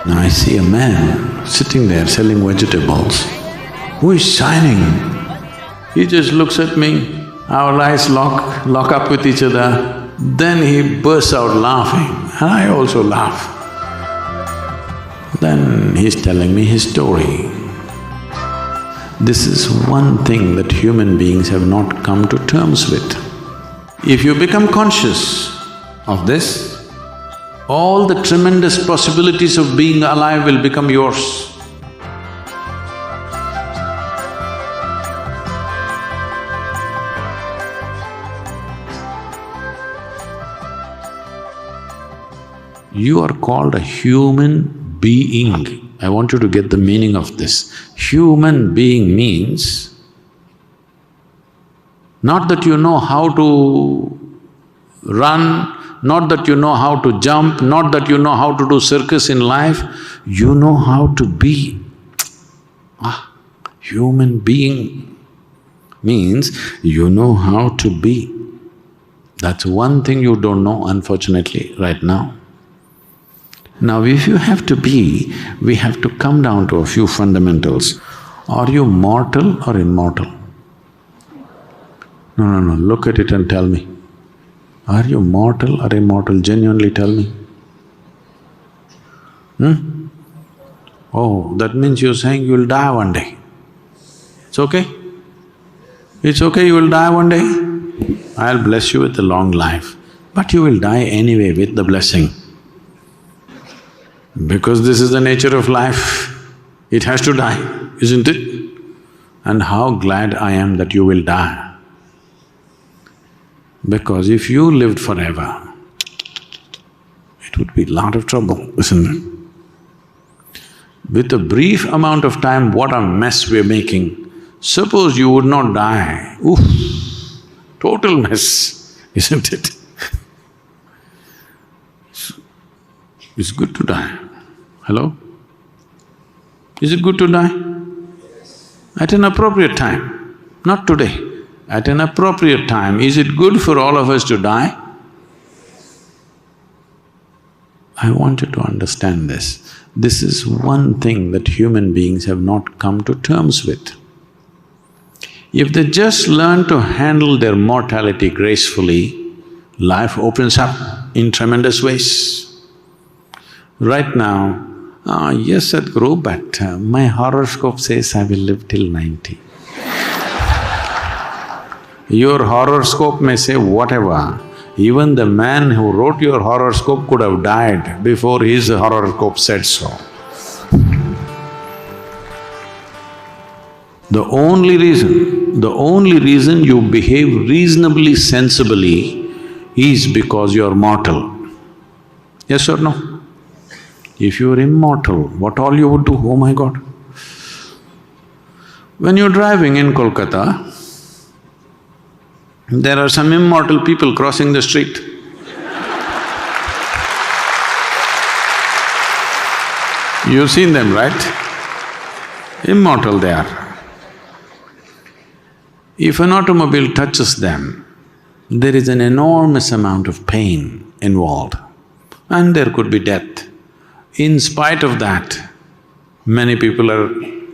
Now I see a man sitting there selling vegetables who is shining. He just looks at me, our eyes lock up with each other, then he bursts out laughing and I also laugh. Then he's telling me his story. This is one thing that human beings have not come to terms with. If you become conscious of this, all the tremendous possibilities of being alive will become yours. You are called a human being. I want you to get the meaning of this. Human being means not that you know how to run, not that you know how to jump, not that you know how to do circus in life, you know how to be. Human being means you know how to be. That's one thing you don't know, unfortunately, right now. Now, if you have to be, we have to come down to a few fundamentals. Are you mortal or immortal? No, look at it and tell me. Are you mortal or immortal? Genuinely tell me. Oh, that means you're saying you will die one day. It's okay? It's okay, you will die one day? I'll bless you with a long life, but you will die anyway with the blessing. Because this is the nature of life, it has to die, isn't it? And how glad I am that you will die. Because if you lived forever, it would be a lot of trouble, isn't it? With a brief amount of time, what a mess we're making. Suppose you would not die, oof, total mess, isn't it? It's good to die. Hello? Is it good to die? At an appropriate time, not today. At an appropriate time, is it good for all of us to die? I want you to understand this. This is one thing that human beings have not come to terms with. If they just learn to handle their mortality gracefully, life opens up in tremendous ways. Right now, yes, Sadhguru, but my horoscope says I will live till 90. Your horoscope may say whatever, even the man who wrote your horoscope could have died before his horoscope said so. The only reason you behave reasonably sensibly is because you're mortal. Yes or no? If you're immortal, what all you would do, oh my God. When you're driving in Kolkata, there are some immortal people crossing the street. You've seen them, right? Immortal they are. If an automobile touches them, there is an enormous amount of pain involved and there could be death. In spite of that, many people are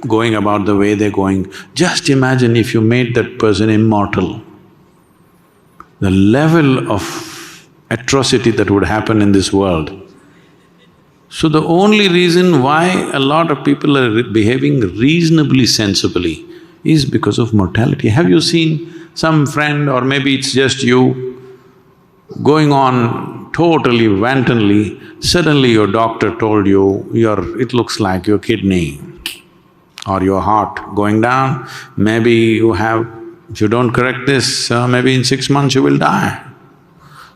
going about the way they're going. Just imagine if you made that person immortal, the level of atrocity that would happen in this world. So the only reason why a lot of people are behaving reasonably sensibly is because of mortality. Have you seen some friend, or maybe it's just you, going on totally wantonly, suddenly your doctor told you, it looks like your kidney or your heart going down, maybe you have… if you don't correct this, maybe in 6 months you will die.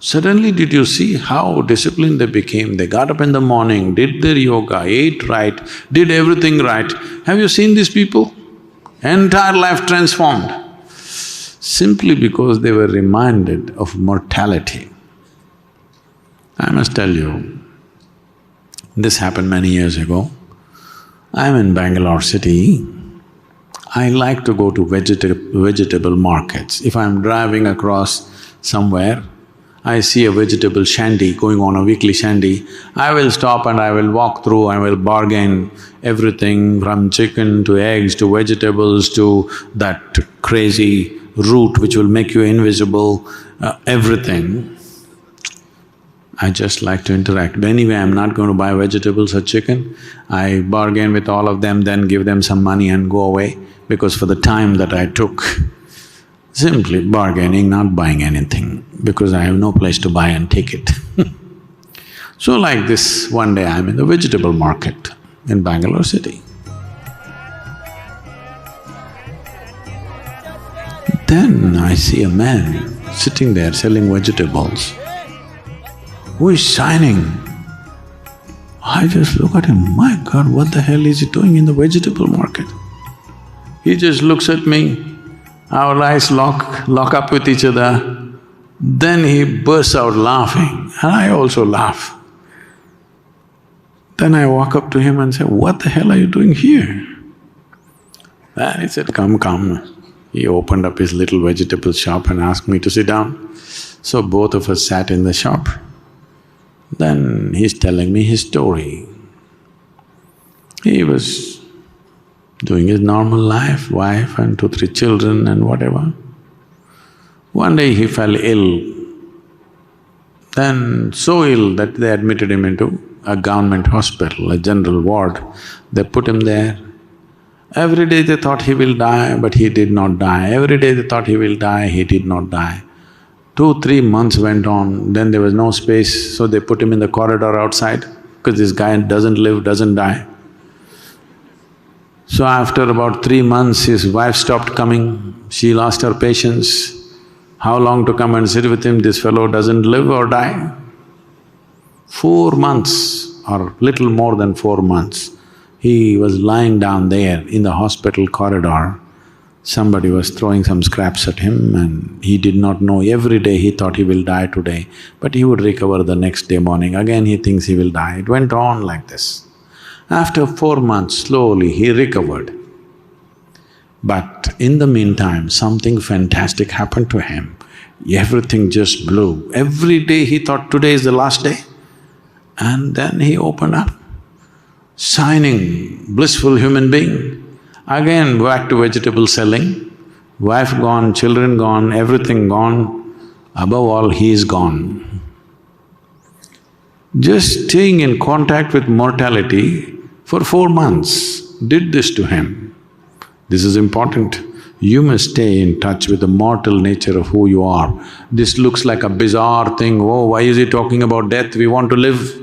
Suddenly did you see how disciplined they became? They got up in the morning, did their yoga, ate right, did everything right. Have you seen these people? Entire life transformed, simply because they were reminded of mortality. I must tell you, this happened many years ago. I'm in Bangalore city. I like to go to vegetable markets. If I'm driving across somewhere, I see a vegetable shandy going on, a weekly shandy, I will stop and I will walk through, I will bargain everything from chicken to eggs to vegetables to that crazy root which will make you invisible, everything. I just like to interact. But anyway, I'm not going to buy vegetables or chicken. I bargain with all of them, then give them some money and go away, because for the time that I took, simply bargaining, not buying anything, because I have no place to buy and take it. So like this, one day I'm in the vegetable market in Bangalore city. Then I see a man sitting there selling vegetables, who is shining. I just look at him, my God, what the hell is he doing in the vegetable market? He just looks at me, our eyes lock up with each other. Then he bursts out laughing, and I also laugh. Then I walk up to him and say, what the hell are you doing here? And he said, come, come. He opened up his little vegetable shop and asked me to sit down. So both of us sat in the shop. Then he's telling me his story. He was doing his normal life, wife and 2-3 children and whatever. One day he fell ill, then so ill that they admitted him into a government hospital, a general ward. They put him there. Every day they thought he will die, but he did not die. Every day they thought he will die, he did not die. 2-3 months went on, then there was no space, so they put him in the corridor outside, because this guy doesn't live, doesn't die. So after about 3 months, his wife stopped coming, she lost her patience. How long to come and sit with him, this fellow doesn't live or die? 4 months or little more than 4 months, he was lying down there in the hospital corridor. Somebody was throwing some scraps at him and he did not know. Every day he thought he will die today, but he would recover the next day morning. Again he thinks he will die. It went on like this. After 4 months, slowly he recovered. But in the meantime, something fantastic happened to him. Everything just blew. Every day he thought today is the last day. And then he opened up, shining, blissful human being. Again back to vegetable selling, wife gone, children gone, everything gone, above all he is gone. Just staying in contact with mortality for 4 months did this to him. This is important. You must stay in touch with the mortal nature of who you are. This looks like a bizarre thing, oh, why is he talking about death, we want to live.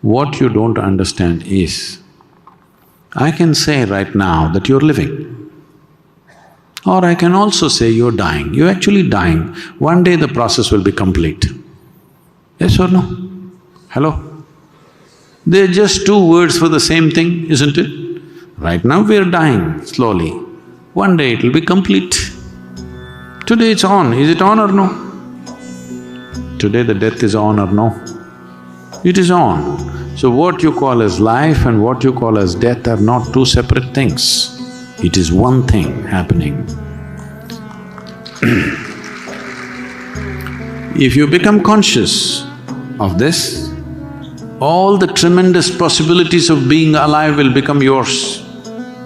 What you don't understand is, I can say right now that you're living, or I can also say you're dying. You're actually dying. One day the process will be complete. Yes or no? Hello? They're just 2 words for the same thing, isn't it? Right now we're dying slowly. One day it'll be complete. Today it's on. Is it on or no? Today the death is on or no? It is on. So what you call as life and what you call as death are not 2 separate things. It is one thing happening. If you become conscious of this, all the tremendous possibilities of being alive will become yours.